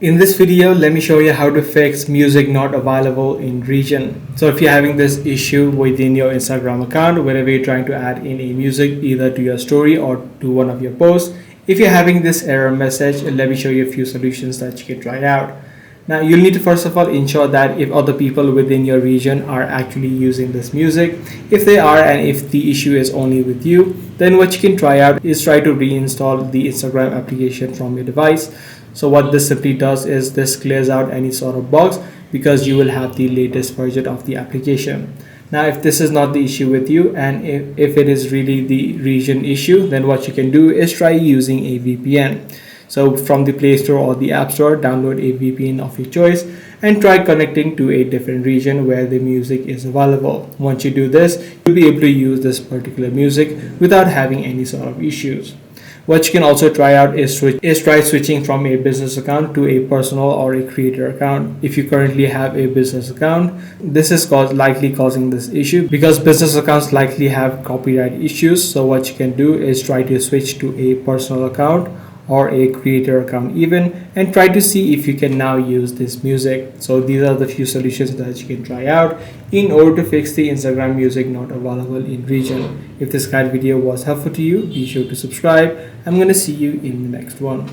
In this video, let me show you how to fix music not available in region. So if you're having this issue within your Instagram account, whenever you're trying to add in a music either to your story or to one of your posts, if you're having this error message, let me show you a few solutions that you can try out. Now you'll need to first of all ensure that if other people within your region are actually using this music. If they are and if the issue is only with you, then what you can try out is try to reinstall the Instagram application from your device. So what this simply does is this clears out any sort of bugs because you will have the latest version of the application. Now if this is not the issue with you and if it is really the region issue, then what you can do is try using a VPN. So from the Play Store or the App Store, download a VPN of your choice and try connecting to a different region where the music is available. Once you do this, you'll be able to use this particular music without having any sort of issues. What you can also try out is try switching from a business account to a personal or a creator account. If you currently have a business account, this is likely causing this issue because business accounts likely have copyright issues. So what you can do is try to switch to a personal account or a creator account even, and try to see if you can now use this music. So these are the few solutions that you can try out in order to fix the Instagram music not available in region. If this kind of video was helpful to you, be sure to subscribe. I'm going to see you in the next one.